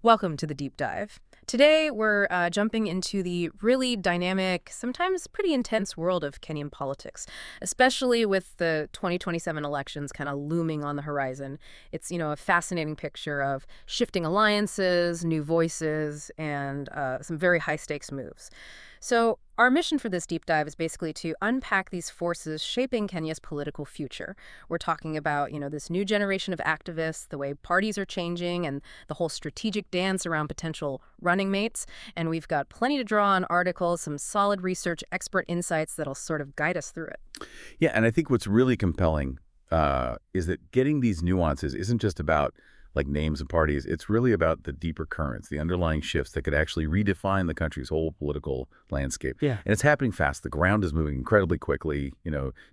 Welcome to the deep dive. Today, we're jumping into the really dynamic, sometimes pretty intense world of Kenyan politics, especially with the 2027 elections kind of looming on the horizon. It's, a fascinating picture of shifting alliances, new voices, and some very high-stakes moves. So our mission for this deep dive is basically to unpack these forces shaping Kenya's political future. We're talking about, this new generation of activists, the way parties are changing, and the whole strategic dance around potential running mates. And we've got plenty to draw on articles, some solid research, expert insights that'll sort of guide us through it. Yeah, and I think what's really compelling is that getting these nuances isn't just about like names and parties. It's really about the deeper currents, the underlying shifts that could actually redefine the country's whole political landscape. Yeah. And it's happening fast. The ground is moving incredibly quickly.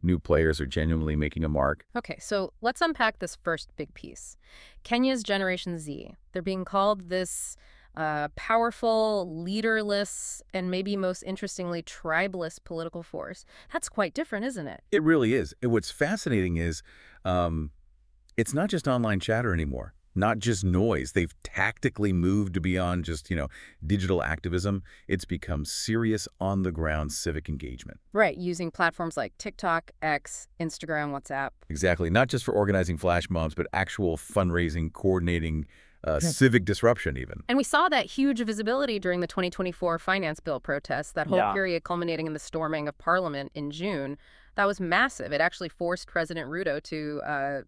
New players are genuinely making a mark. Okay, so let's unpack this first big piece. Kenya's Generation Z. They're being called this powerful, leaderless, and maybe most interestingly, tribeless political force. That's quite different, isn't it? It really is. And what's fascinating is it's not just online chatter anymore. Not just noise. They've tactically moved beyond just, digital activism. It's become serious on-the-ground civic engagement. Right, using platforms like TikTok, X, Instagram, WhatsApp. Exactly. Not just for organizing flash mobs, but actual fundraising, coordinating, civic disruption even. And we saw that huge visibility during the 2024 finance bill protests, that whole Yeah. period culminating in the storming of Parliament in June. That was massive. It actually forced President Ruto to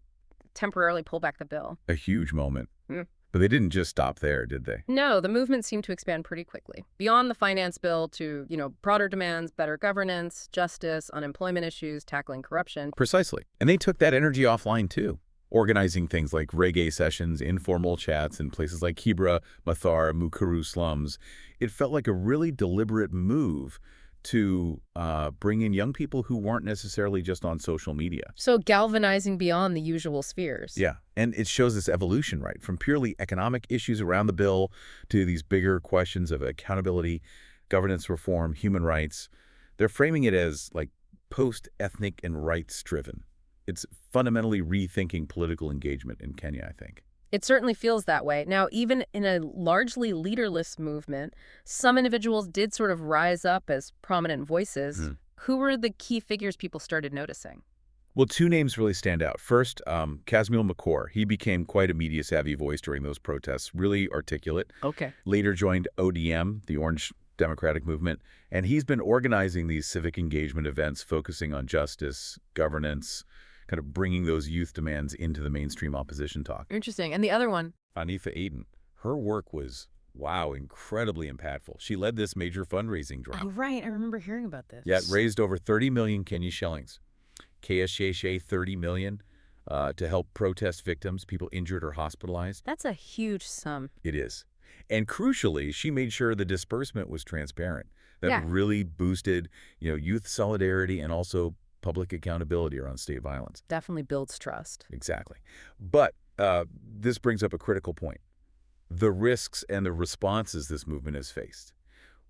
temporarily pull back the bill. A huge moment. Mm. But they didn't just stop there, did they? No, the movement seemed to expand pretty quickly. Beyond the finance bill to, broader demands, better governance, justice, unemployment issues, tackling corruption. Precisely. And they took that energy offline too, organizing things like reggae sessions, informal chats in places like Kibra, Mathar, MCoure slums. It felt like a really deliberate move to bring in young people who weren't necessarily just on social media. So galvanizing beyond the usual spheres. Yeah, and it shows this evolution, right? From purely economic issues around the bill to these bigger questions of accountability, governance reform, human rights. They're framing it as like post-ethnic and rights-driven. It's fundamentally rethinking political engagement in Kenya, I think. It certainly feels that way. Now, even in a largely leaderless movement, some individuals did sort of rise up as prominent voices. Who were the key figures people started noticing? Well, two names really stand out. First, Kasmuel MCoure. He became quite a media-savvy voice during those protests, really articulate. Okay. Later joined ODM, the Orange Democratic Movement, and he's been organizing these civic engagement events focusing on justice, governance, kind of bringing those youth demands into the mainstream opposition talk. Interesting. And the other one? Hanifa Aden. Her work was, wow, incredibly impactful. She led this major fundraising drive. Oh, right. I remember hearing about this. Yeah, it raised over 30 million Kenya shillings. KSHA 30 million to help protest victims, people injured or hospitalized. That's a huge sum. It is. And crucially, she made sure the disbursement was transparent. That really boosted, youth solidarity and also public accountability around state violence. Definitely builds trust. Exactly. But this brings up a critical point. The risks and the responses this movement has faced.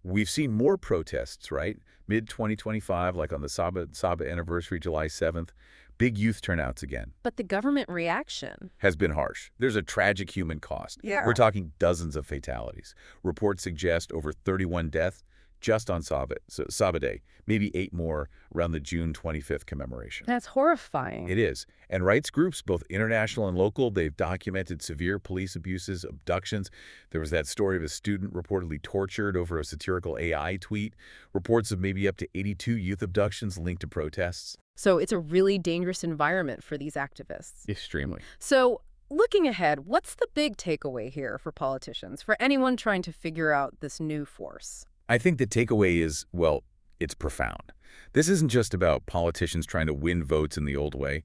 We've seen more protests, right? Mid-2025, like on the Saba anniversary, July 7th, big youth turnouts again. But the government reaction Has been harsh. There's a tragic human cost. Yeah. We're talking dozens of fatalities. Reports suggest over 31 deaths just on Saba Day, maybe 8 more around the June 25th commemoration. That's horrifying. It is. And rights groups, both international and local, they've documented severe police abuses, abductions. There was that story of a student reportedly tortured over a satirical AI tweet. Reports of maybe up to 82 youth abductions linked to protests. So it's a really dangerous environment for these activists. Extremely. So looking ahead, what's the big takeaway here for politicians, for anyone trying to figure out this new force? I think the takeaway is, well, it's profound. This isn't just about politicians trying to win votes in the old way.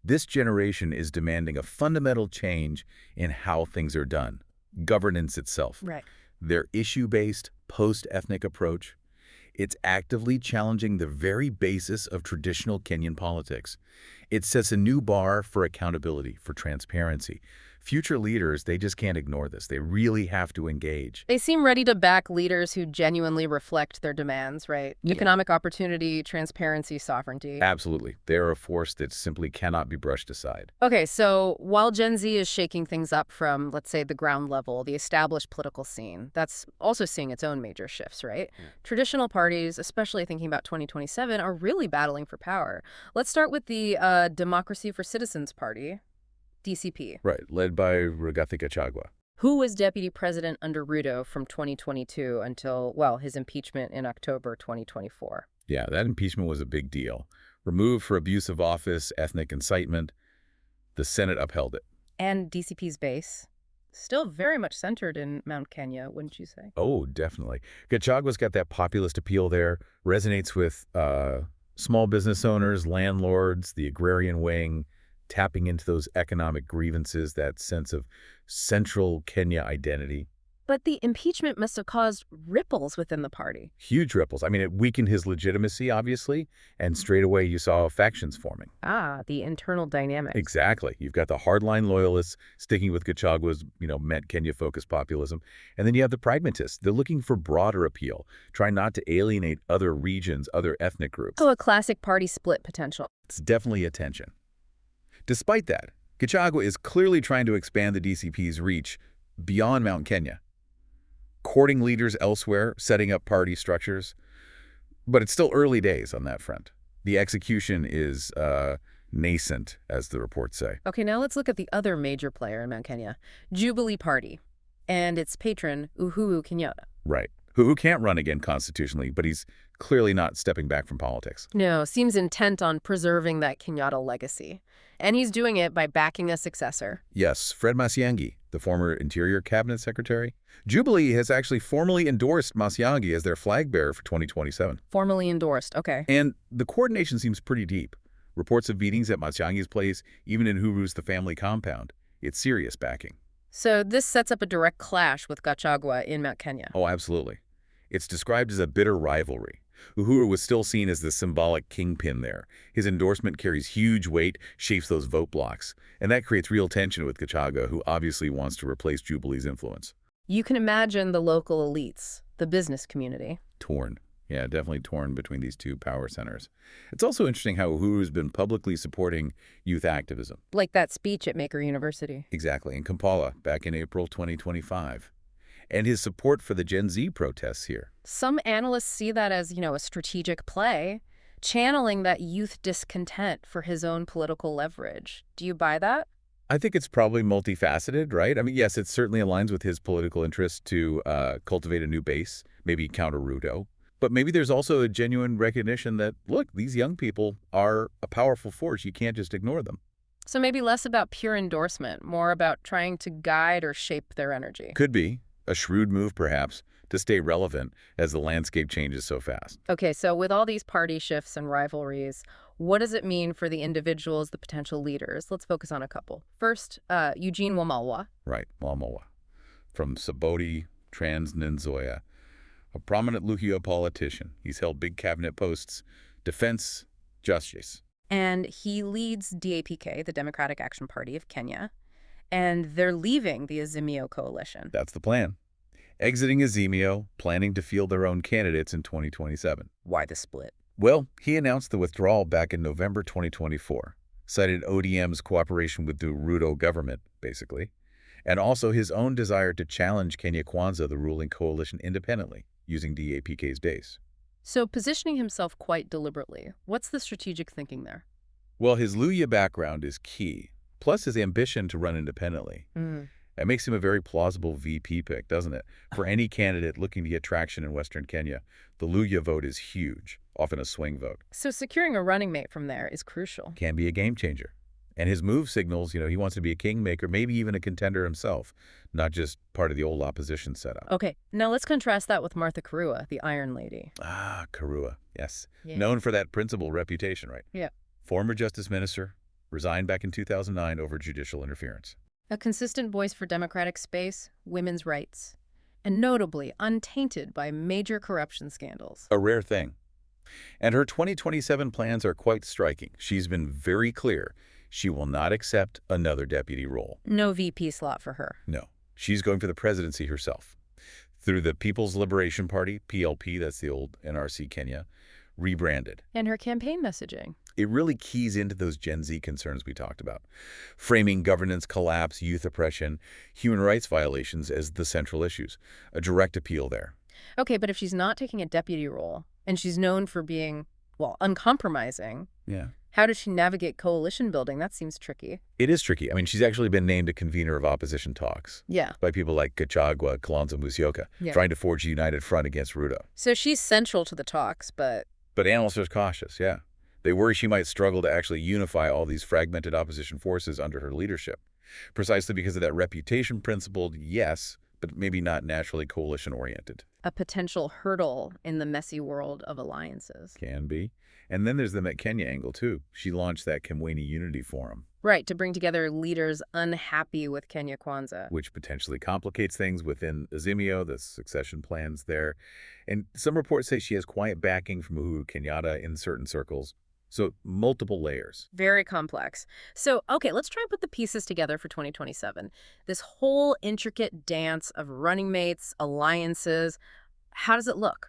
This generation is demanding a fundamental change in how things are done, governance itself. Right. Their issue-based, post-ethnic approach. It's actively challenging the very basis of traditional Kenyan politics. It sets a new bar for accountability, for transparency, Future leaders, they just can't ignore this. They really have to engage. They seem ready to back leaders who genuinely reflect their demands, right? Yeah. Economic opportunity, transparency, sovereignty. Absolutely. They're a force that simply cannot be brushed aside. Okay, so while Gen Z is shaking things up from, let's say, the ground level, the established political scene, that's also seeing its own major shifts, right? Traditional parties, especially thinking about 2027, are really battling for power. Let's start with the Democracy for Citizens Party, DCP. Right, led by Rigathi Gachagua. Who was deputy president under Ruto from 2022 until, well, his impeachment in October 2024? Yeah, that impeachment was a big deal. Removed for abuse of office, ethnic incitement. The Senate upheld it. And DCP's base? Still very much centered in Mount Kenya, wouldn't you say? Oh, definitely. Gachagua's got that populist appeal there, resonates with small business owners, landlords, the agrarian wing, tapping into those economic grievances, that sense of central Kenya identity. But the impeachment must have caused ripples within the party. Huge ripples. I mean, it weakened his legitimacy, obviously, and straight away you saw factions forming. Ah, the internal dynamics. Exactly. You've got the hardline loyalists sticking with Gachagua's, Met Kenya-focused populism. And then you have the pragmatists. They're looking for broader appeal, trying not to alienate other regions, other ethnic groups. Oh, a classic party split potential. It's definitely a tension. Despite that, Gachagua is clearly trying to expand the DCP's reach beyond Mount Kenya, courting leaders elsewhere, setting up party structures. But it's still early days on that front. The execution is nascent, as the reports say. Okay, now let's look at the other major player in Mount Kenya, Jubilee Party, and its patron, Uhuru Kenyatta. Right. Who can't run again constitutionally, but he's clearly not stepping back from politics. No, seems intent on preserving that Kenyatta legacy. And he's doing it by backing a successor. Yes, Fred Matiang'i, the former Interior Cabinet Secretary. Jubilee has actually formally endorsed Matiang'i as their flag bearer for 2027. Formally endorsed, okay. And the coordination seems pretty deep. Reports of meetings at Matiang'i's place, even in Uhuru's The Family Compound. It's serious backing. So this sets up a direct clash with Gachagua in Mount Kenya. Oh, absolutely. It's described as a bitter rivalry. Uhuru was still seen as the symbolic kingpin there. His endorsement carries huge weight, shapes those vote blocks. And that creates real tension with Gachagua, who obviously wants to replace Jubilee's influence. You can imagine the local elites, the business community. Torn. Yeah, definitely torn between these two power centers. It's also interesting how Uhuru's been publicly supporting youth activism. Like that speech at MCoure University. Exactly, in Kampala back in April 2025. And his support for the Gen Z protests here. Some analysts see that as, a strategic play, channeling that youth discontent for his own political leverage. Do you buy that? I think it's probably multifaceted, right? I mean, yes, it certainly aligns with his political interest to cultivate a new base, maybe counter Ruto. But maybe there's also a genuine recognition that, look, these young people are a powerful force. You can't just ignore them. So maybe less about pure endorsement, more about trying to guide or shape their energy. Could be. A shrewd move, perhaps, to stay relevant as the landscape changes so fast. Okay, so with all these party shifts and rivalries, what does it mean for the individuals, the potential leaders? Let's focus on a couple. First, Eugene Wamalwa. Right, Wamalwa. From Saboti, Trans Nzoia. A prominent Luhio politician. He's held big cabinet posts, defense, justice. And he leads DAPK, the Democratic Action Party of Kenya. And they're leaving the Azimio coalition. That's the plan. Exiting Azimio, planning to field their own candidates in 2027. Why the split? Well, he announced the withdrawal back in November 2024, cited ODM's cooperation with the Ruto government, basically, and also his own desire to challenge Kenya Kwanza, the ruling coalition, independently, using DAPK's base. So positioning himself quite deliberately. What's the strategic thinking there? Well, his Luhya background is key. Plus his ambition to run independently. That makes him a very plausible VP pick, doesn't it? For any candidate looking to get traction in Western Kenya, the Luhya vote is huge, often a swing vote. So securing a running mate from there is crucial. Can be a game changer. And his move signals, he wants to be a kingmaker, maybe even a contender himself, not just part of the old opposition setup. Okay, now let's contrast that with Martha Karua, the Iron Lady. Ah, Karua, yes. Yeah. Known for that principal reputation, right? Yeah. Former Justice Minister, resigned back in 2009 over judicial interference. A consistent voice for democratic space, women's rights, and notably untainted by major corruption scandals. A rare thing. And her 2027 plans are quite striking. She's been very clear. She will not accept another deputy role. No VP slot for her. No. She's going for the presidency herself. Through the People's Liberation Party, PLP, that's the old NRC Kenya, rebranded. And her campaign messaging. It really keys into those Gen Z concerns we talked about, framing governance collapse, youth oppression, human rights violations as the central issues. A direct appeal there. Okay, but if she's not taking a deputy role, and she's known for being, well, uncompromising, Yeah. how does she navigate coalition building? That seems tricky. It is tricky. I mean, she's actually been named a convener of opposition talks Yeah. by people like Gachagua, Kalonzo Musyoka, Yeah. trying to forge a united front against Ruto. So she's central to the talks, but But analysts are cautious, yeah. They worry she might struggle to actually unify all these fragmented opposition forces under her leadership. Precisely because of that reputation principle, yes, but maybe not naturally coalition-oriented. a potential hurdle in the messy world of alliances. Can be. And then there's the Met Kenya angle, too. She launched that Kimweni Unity Forum, Right, to bring together leaders unhappy with Kenya Kwanza. which potentially complicates things within Azimio, the succession plans there. And some reports say she has quiet backing from Uhuru Kenyatta in certain circles. So multiple layers. Very complex. So, okay, let's try and put the pieces together for 2027. This whole intricate dance of running mates, alliances, how does it look?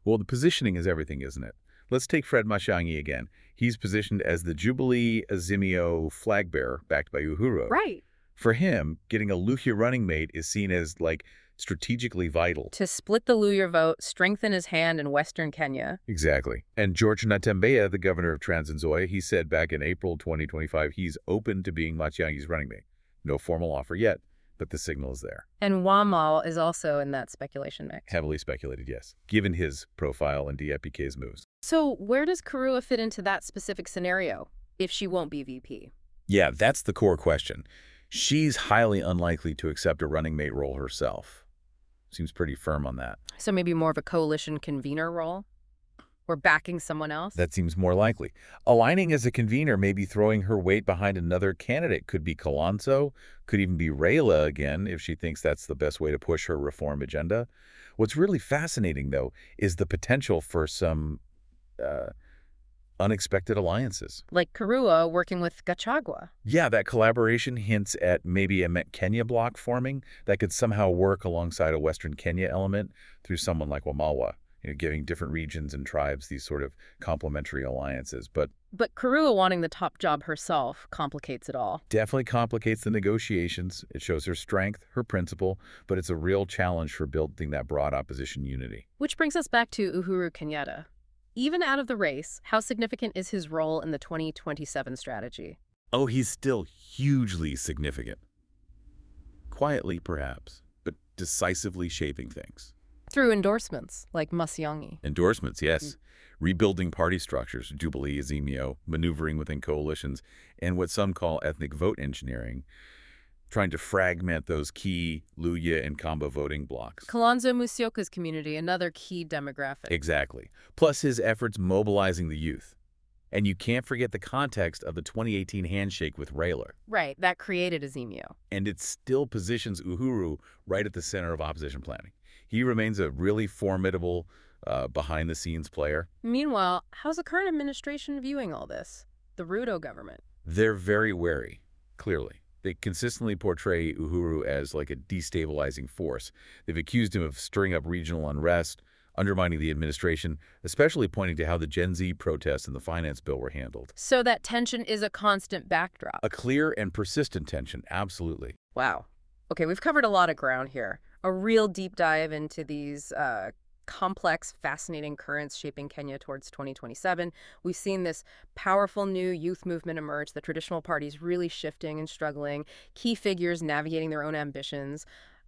Well, the positioning is everything, isn't it? Let's take Fred Matiang'i again. He's positioned as the Jubilee Azimio flag bearer backed by Uhuru. Right. For him, getting a Luhya running mate is seen as, like, strategically vital. To split the Luhya vote, strengthen his hand in Western Kenya. Exactly. And George Natembeya, the governor of Trans Nzoia, he said back in April 2025 he's open to being Matiang'i's running mate. No formal offer yet, but the signal is there. And Wamalwa is also in that speculation mix. Heavily speculated, yes, given his profile and DFPK's moves. So where does Karua fit into that specific scenario, if she won't be VP? Yeah, that's the core question. She's highly unlikely to accept a running mate role herself. Seems pretty firm on that. So maybe more of a coalition convener role? Or backing someone else? That seems more likely. Aligning as a convener, maybe throwing her weight behind another candidate. Could be Kalonzo, could even be Raila again, if she thinks that's the best way to push her reform agenda. What's really fascinating, though, is the potential for some unexpected alliances. Like Karua working with Gachagua. Yeah, that collaboration hints at maybe a Met Kenya bloc forming that could somehow work alongside a Western Kenya element through someone like Wamalwa, giving different regions and tribes these sort of complementary alliances. But Karua wanting the top job herself complicates it all. definitely complicates the negotiations. It shows her strength, her principle, but it's a real challenge for building that broad opposition unity. Which brings us back to Uhuru Kenyatta. Even out of the race, how significant is his role in the 2027 strategy? Oh, he's still hugely significant. Quietly, perhaps, but decisively shaping things. Through endorsements, like Matiang'i. Endorsements, yes. Rebuilding party structures, Jubilee, Azimio, maneuvering within coalitions, and what some call ethnic vote engineering, trying to fragment those key Luhya and combo voting blocks. Kalonzo Musyoka's community, another key demographic. Exactly. Plus his efforts mobilizing the youth. And you can't forget the context of the 2018 handshake with Raila. Right, that created Azimio. And it still positions Uhuru right at the center of opposition planning. He remains a really formidable behind-the-scenes player. Meanwhile, how's the current administration viewing all this? The Ruto government. They're very wary, clearly. They consistently portray Uhuru as like a destabilizing force. They've accused him of stirring up regional unrest, undermining the administration, especially pointing to how the Gen Z protests and the finance bill were handled. So that tension is a constant backdrop. A clear and persistent tension, absolutely. Wow. Okay, we've covered a lot of ground here. A real deep dive into these complex, fascinating currents shaping Kenya towards 2027. We've seen this powerful new youth movement emerge, the traditional parties really shifting and struggling, key figures navigating their own ambitions,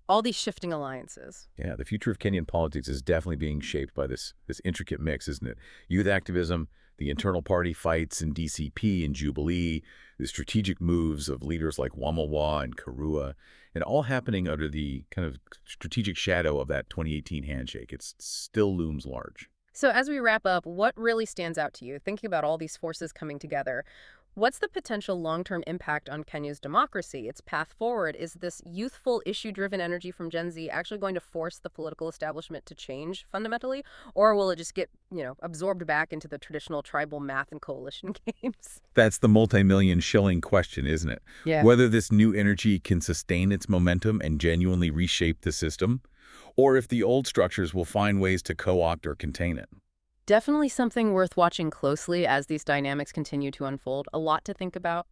all these shifting alliances. Yeah, the future of Kenyan politics is definitely being shaped by this intricate mix, isn't it? Youth activism, the internal party fights in DCP and Jubilee, the strategic moves of leaders like Wamalwa and Karua, and all happening under the kind of strategic shadow of that 2018 handshake. It still looms large. So as we wrap up, what really stands out to you? Thinking about all these forces coming together, What's the potential long-term impact on Kenya's democracy, its path forward? Is this youthful, issue-driven energy from Gen Z actually going to force the political establishment to change fundamentally? Or will it just get, absorbed back into the traditional tribal math and coalition games? That's the multi-million shilling question, isn't it? Yeah. Whether this new energy can sustain its momentum and genuinely reshape the system, or if the old structures will find ways to co-opt or contain it. Definitely something worth watching closely as these dynamics continue to unfold. A lot to think about.